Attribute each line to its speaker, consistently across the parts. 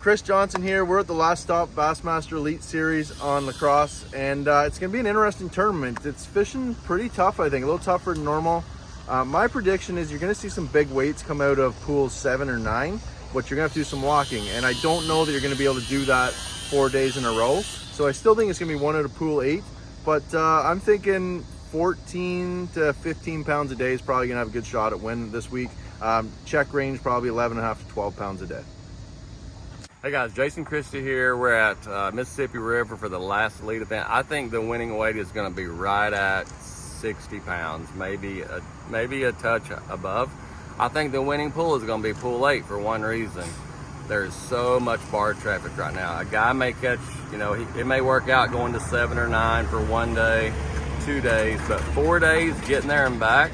Speaker 1: Chris Johnson here. We're at the last stop Bassmaster Elite Series on La Crosse, and it's going to be an interesting tournament. It's fishing pretty tough, I think, a little tougher than normal. My prediction is you're going to see some big weights come out of pools 7 or 9, but you're going to have to do some walking, and I don't know that you're going to be able to do that 4 days in a row. So I still think it's going to be one out of pool 8, but I'm thinking 14 to 15 pounds a day is probably going to have a good shot at winning this week. Check range probably 11.5 to 12 pounds a day.
Speaker 2: Hey guys, Jason Christie here. We're at Mississippi River for the last elite event. I think the winning weight is going to be right at 60 pounds, maybe a touch above. I think the winning pool is going to be pool 8 for one reason. There's so much bar traffic right now. A guy may catch, it may work out going to 7 or 9 for 1 day, 2 days, but 4 days getting there and back,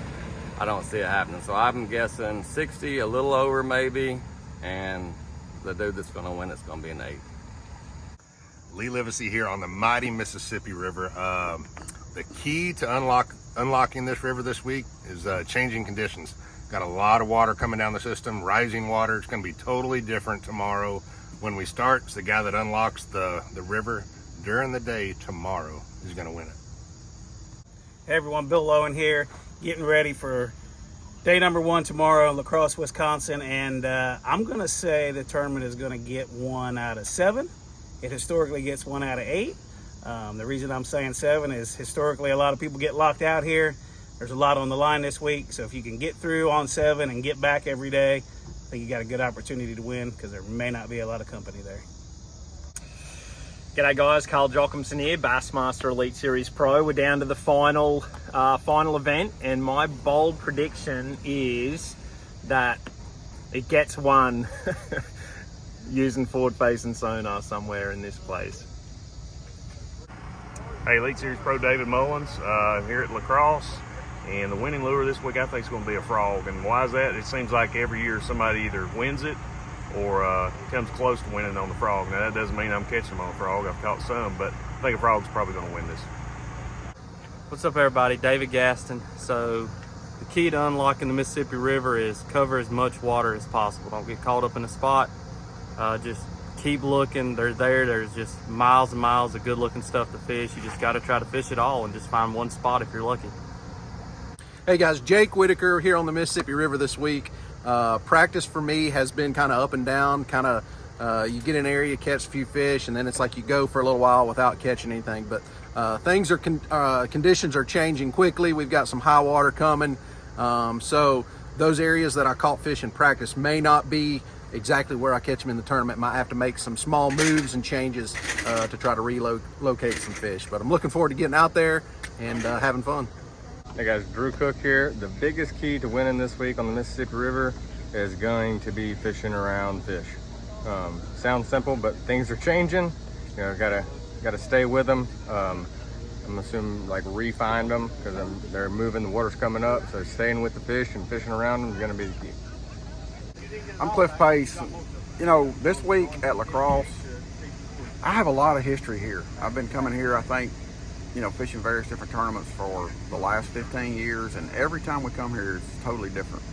Speaker 2: I don't see it happening. So I'm guessing 60, a little over maybe, and the dude that's going to win it's going to be an 8.
Speaker 3: Lee Livesey here on the mighty Mississippi River. The key to unlocking this river this week is changing conditions. Got a lot of water coming down the system, rising water. It's going to be totally different tomorrow when we start. It's the guy that unlocks the river during the day tomorrow is going to win it.
Speaker 4: Hey everyone, Bill Lowen here, getting ready for day number 1 tomorrow in La Crosse, Wisconsin, and I'm going to say the tournament is going to get 1 out of 7. It historically gets 1 out of 8. The reason I'm saying 7 is historically a lot of people get locked out here. There's a lot on the line this week, so if you can get through on 7 and get back every day, I think you got a good opportunity to win because there may not be a lot of company there.
Speaker 5: G'day guys, Carl Jocumson here, Bassmaster Elite Series Pro. We're down to the final event, and my bold prediction is that it gets 1 using forward-facing sonar somewhere in this place.
Speaker 6: Hey, Elite Series Pro David Mullins here at La Crosse, and the winning lure this week I think is going to be a frog. And why is that? It seems like every year somebody either wins it or comes close to winning on the frog. Now that doesn't mean I'm catching them on a frog. I've caught some, but I think a frog's probably going to win this.
Speaker 7: What's up everybody, David Gaston. So the key to unlocking the Mississippi River is cover as much water as possible. Don't get caught up in a spot. Just keep looking. They're there. There's just miles and miles of good looking stuff to fish. You just got to try to fish it all and just find one spot if you're lucky.
Speaker 8: Hey guys, Jake Whitaker here on the Mississippi River this week. Practice for me has been kind of up and down. You get in an area, catch a few fish, and then it's like you go for a little while without catching anything. But conditions are changing quickly. We've got some high water coming. So those areas that I caught fish in practice may not be exactly where I catch them in the tournament. Might have to make some small moves and changes to try to relocate some fish. But I'm looking forward to getting out there and having fun.
Speaker 2: Hey guys, Drew Cook here. The biggest key to winning this week on the Mississippi River is going to be fishing around fish. Sounds simple, but things are changing. Gotta stay with them. I'm assuming like re-find them because they're moving, the water's coming up, so staying with the fish and fishing around them is gonna be the key.
Speaker 9: I'm Cliff Pace. This week at La Crosse, I have a lot of history here. I've been coming here, I think, fishing various different tournaments for the last 15 years, and every time we come here, it's totally different.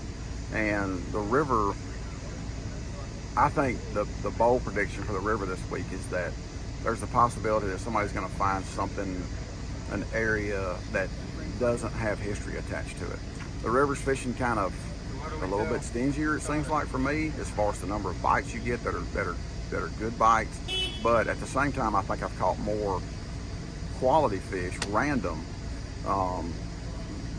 Speaker 9: And the river, I think the bold prediction for the river this week is that there's a possibility that somebody's going to find something, an area that doesn't have history attached to it. The river's fishing kind of a little bit stingier, it seems like, for me, as far as the number of bites you get that are good bites. But at the same time, I think I've caught more quality fish, random.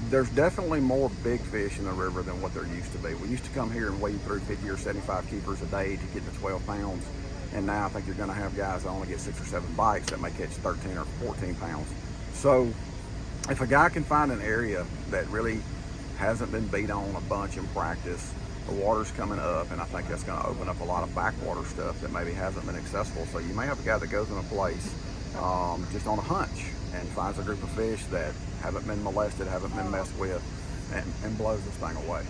Speaker 9: There's definitely more big fish in the river than what there used to be. We used to come here and wade through 50 or 75 keepers a day to get to 12 pounds. And now I think you're gonna have guys that only get 6 or 7 bites that may catch 13 or 14 pounds. So if a guy can find an area that really hasn't been beat on a bunch in practice, the water's coming up, and I think that's gonna open up a lot of backwater stuff that maybe hasn't been accessible. So you may have a guy that goes in a place just on a hunch and finds a group of fish that haven't been molested, haven't been messed with, and blows this thing away.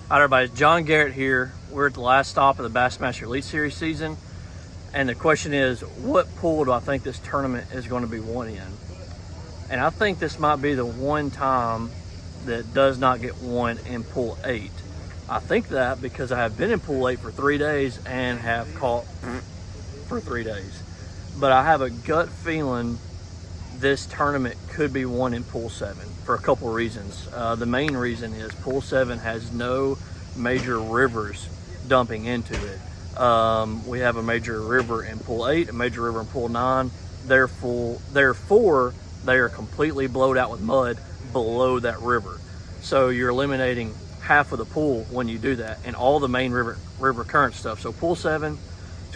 Speaker 7: Hi everybody, John Garrett here. We're at the last stop of the Bassmaster Elite Series season, and the question is, what pool do I think this tournament is going to be won in? And I think this might be the one time that does not get won in pool 8.
Speaker 10: I think that because I have been in pool 8 for 3 days and have caught for 3 days. But I have a gut feeling this tournament could be won in pool 7 for a couple reasons. The main reason is pool 7 has no major rivers dumping into it. We have a major river in pool 8, a major river in pool 9. Therefore, they are completely blowed out with mud below that river. So you're eliminating half of the pool when you do that, and all the main river current stuff. So pool 7 is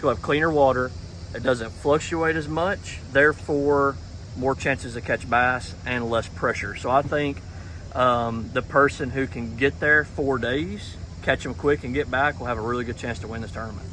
Speaker 10: going to have cleaner water. It doesn't fluctuate as much, therefore more chances to catch bass and less pressure. So I think the person who can get there 4 days, catch them quick and get back, will have a really good chance to win this tournament.